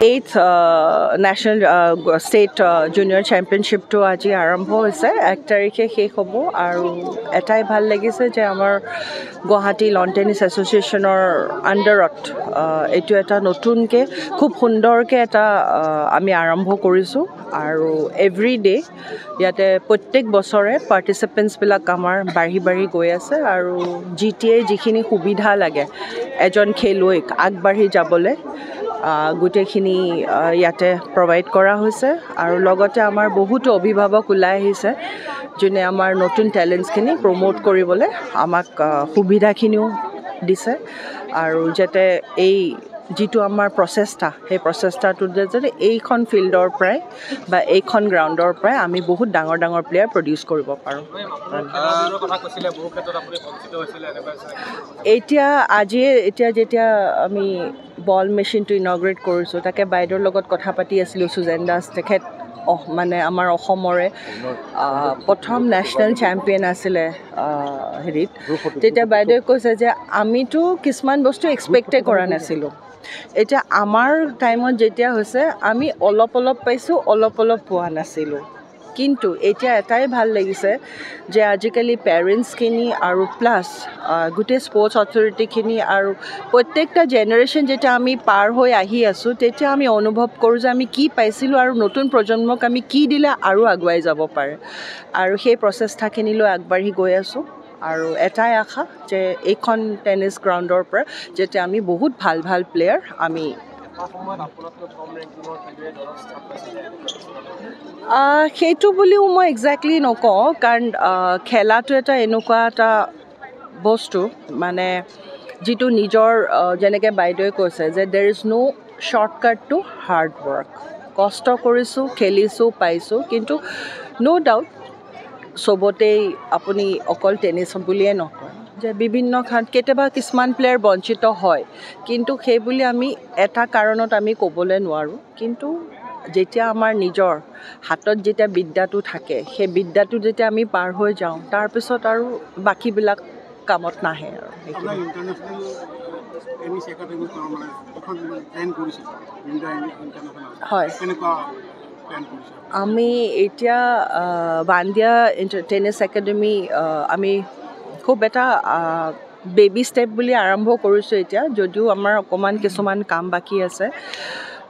8th National State Junior Championship to আজি আৰম্ভ হৈছে 1 তাৰিখে শেষ হ'ব আৰু এটাই ভাল লাগিছে যে আমাৰ গুৱাহাটী লন টেনিছ এছ'চিয়েশ্যনৰ আণ্ডাৰত এইটো এটা নতুনকৈ খুব সুন্দৰকৈ এটা আমি আৰম্ভ কৰিছোঁ আৰু এভৰি ডে ইয়াতে প্ৰত্যেক বছৰে পাৰ্টিচিপেণ্টছবিলাক আমাৰ বাঢ়ি গৈ আছে আৰু GTAই যিখিনি সুবিধা লাগে এজন খেলুৱৈক আগবাঢ়ি যাবলৈ গোটেইখিনি ইয়াতে প্ৰভাইড কৰা হৈছে আৰু লগতে আমাৰ বহুতো অভিভাৱক ওলাই আহিছে যোনে আমাৰ নতুন টেলেণ্টছখিনি প্ৰমোট কৰিবলৈ আমাক সুবিধাখিনিও দিছে আৰু যাতে এই যিটো আমাৰ প্ৰচেষ্টা সেই প্ৰচেষ্টাটোত যাতে এইখন ফিল্ডৰ পৰাই বা এইখন গ্ৰাউণ্ডৰ পৰাই আমি বহুত ডাঙৰ প্লেয়াৰ প্ৰডিউচ কৰিব পাৰোঁ এতিয়া যেতিয়া আমি বল মেচিনটো ইনগ্ৰেট কৰিছোঁ তাকে বাইদেউৰ লগত কথা পাতি আছিলোঁ সুজেন দাস তেখেত মানে আমাৰ অসমৰে প্ৰথম নেশ্যনেল চেম্পিয়ন আছিলে হেৰিত তেতিয়া বাইদেৱে কৈছে যে আমিতো কিছুমান বস্তু এক্সপেক্টেই কৰা নাছিলোঁ এতিয়া আমাৰ টাইমত যেতিয়া হৈছে আমি অলপ পাইছোঁ অলপ পোৱা নাছিলোঁ কিন্তু এতিয়া এটাই ভাল লাগিছে যে আজিকালি পেৰেণ্টছখিনি আৰু প্লাছ গোটেই স্পৰ্টছ অথৰিটিখিনি আৰু প্ৰত্যেকটা জেনেৰেশ্যন যেতিয়া আমি পাৰ হৈ আহি আছোঁ তেতিয়া আমি অনুভৱ কৰোঁ যে আমি কি পাইছিলোঁ আৰু নতুন প্ৰজন্মক আমি কি দিলে আৰু আগুৱাই যাব পাৰে আৰু সেই প্ৰচেষ্টাখিনিলৈ আগবাঢ়ি গৈ আছোঁ আৰু এটাই আশা যে এইখন টেনিছ গ্ৰাউণ্ডৰ পৰা যেতিয়া আমি বহুত ভাল প্লেয়াৰ আমি সেইটো বুলিও মই একজেক্টলি নকওঁ কাৰণ খেলাটো এটা এনেকুৱা এটা বস্তু মানে যিটো নিজৰ যেনেকৈ বাইদেৱে কৈছে যে there is no' shortcut to hard work কষ্ট কৰিছোঁ খেলিছোঁ পাইছোঁ কিন্তু ন' ডাউট চবতেই আপুনি অকল টেনিছ বুলিয়ে নকয় যে বিভিন্ন কেতিয়াবা কিছুমান প্লেয়াৰ বঞ্চিত হয় কিন্তু সেই বুলি আমি এটা কাৰণত আমি ক'বলৈ নোৱাৰোঁ কিন্তু যেতিয়া আমাৰ নিজৰ হাতত যেতিয়া বিদ্যাটো থাকে সেই বিদ্যাটো যেতিয়া আমি পাৰ হৈ যাওঁ তাৰপিছত আৰু বাকীবিলাক কামত নাহে আৰু হয় আমি এতিয়া বান্দিয়া টেনিছ একাডেমি আমি খুব এটা বেবী ষ্টেপ বুলি আৰম্ভ কৰিছোঁ এতিয়া যদিও আমাৰ অকণমান কিছুমান কাম বাকী আছে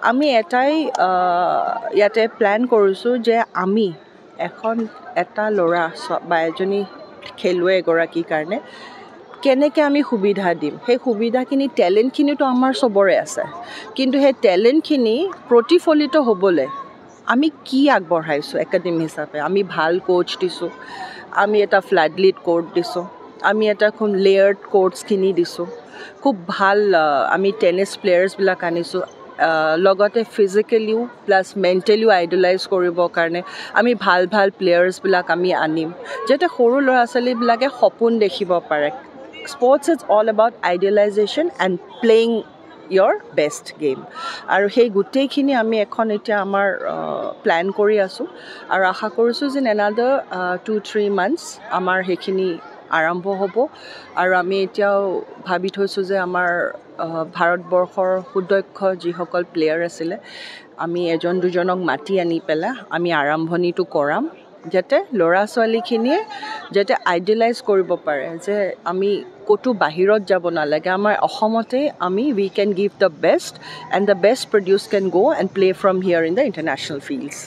আমি এটাই ইয়াতে প্লেন কৰিছোঁ যে আমি এটা ল'ৰা বা এজনী খেলুৱৈ এগৰাকীৰ কাৰণে কেনেকৈ আমি সুবিধা দিম সেই সুবিধাখিনি টেলেণ্টখিনিতো আমাৰ চবৰে আছে কিন্তু সেই টেলেণ্টখিনি প্ৰতিফলিত হ'বলৈ আমি কি আগবঢ়াইছোঁ একাডেমি হিচাপে আমি ভাল কোচ দিছোঁ আমি এটা ফ্লাডলিট কোৰ্ট দিছোঁ আমি এটা খুব লেয়াৰ্ড কোৰ্টছখিনি দিছোঁ খুব ভাল আমি টেনিছ প্লেয়াৰ্ছবিলাক আনিছোঁ লগতে ফিজিকেলিও প্লাছ মেণ্টেলিও আইডলাইজ কৰিবৰ কাৰণে আমি ভাল প্লেয়াৰ্ছবিলাক আমি আনিম যাতে সৰু ল'ৰা ছোৱালীবিলাকে সপোন দেখিব পাৰে sports is all about idealisation and playing your best game আৰু সেই গোটেইখিনি আমি এখন এতিয়া আমাৰ প্ল্যান কৰি আছোঁ আৰু আশা কৰিছোঁ যে another 2-3 months আমাৰ সেইখিনি আৰম্ভ হ'ব আৰু আমি এতিয়াও ভাবি থৈছোঁ যে আমাৰ ভাৰতবৰ্ষৰ সুদক্ষ যিসকল প্লেয়াৰ আছিলে আমি এজন দুজনক মাতি আনি পেলাই আমি আৰম্ভণিটো কৰাম যাতে ল'ৰা ছোৱালীখিনিয়ে যাতে আইডিয়েলাইজ কৰিব পাৰে যে আমি ক'তো বাহিৰত যাব নালাগে আমাৰ অসমতে আমি we can give the best and the best produce can go' and play from here in the international fields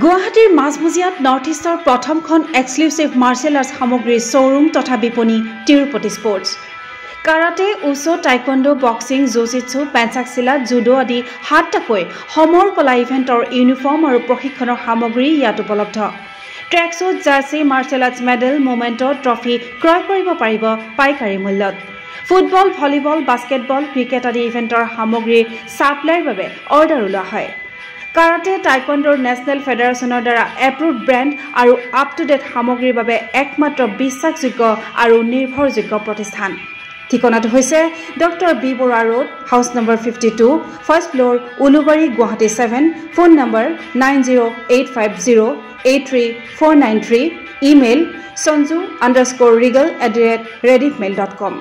গুৱাহাটীৰ মাজমজিয়াত নৰ্থ ইষ্টৰ প্ৰথমখন এক্সক্লুচিভ মাৰ্চেল আৰ্টছ সামগ্ৰীৰ শ্ব'ৰুম তথা বিপণী Tirupati sports karate wushu taekwondo boxing jujitsu pencak silat judo আদি 7টাকৈ সমৰ কলা ইভেণ্টৰ ইউনিফৰ্ম আৰু প্ৰশিক্ষণৰ সামগ্ৰী ইয়াত উপলব্ধ tracksuit jersey martial arts medal memento trophy ক্ৰয় কৰিব পাৰিব পাইকাৰী মূল্যত ফুটবল ভলীবল বাস্কেটবল ক্ৰিকেট আদি ইভেণ্টৰ সামগ্ৰীৰ ছাপ্লাইৰ বাবে অৰ্ডাৰ ওলোৱা হয় কাৰাটে টাইকোৱাণ্ডোৰ নেশ্যনেল ফেডাৰেশ্যনৰ দ্বাৰা এপ্ৰুভড ব্ৰেণ্ড আৰু আপ টু ডেট সামগ্ৰীৰ বাবে একমাত্ৰ বিশ্বাসযোগ্য আৰু নিৰ্ভৰযোগ্য প্ৰতিষ্ঠান ঠিকনাটো হৈছে doctor B Barua road house number 52 first floor Ulubari Guwahati 7 phone number 9085083493 email sanju_regal@rediffmail.com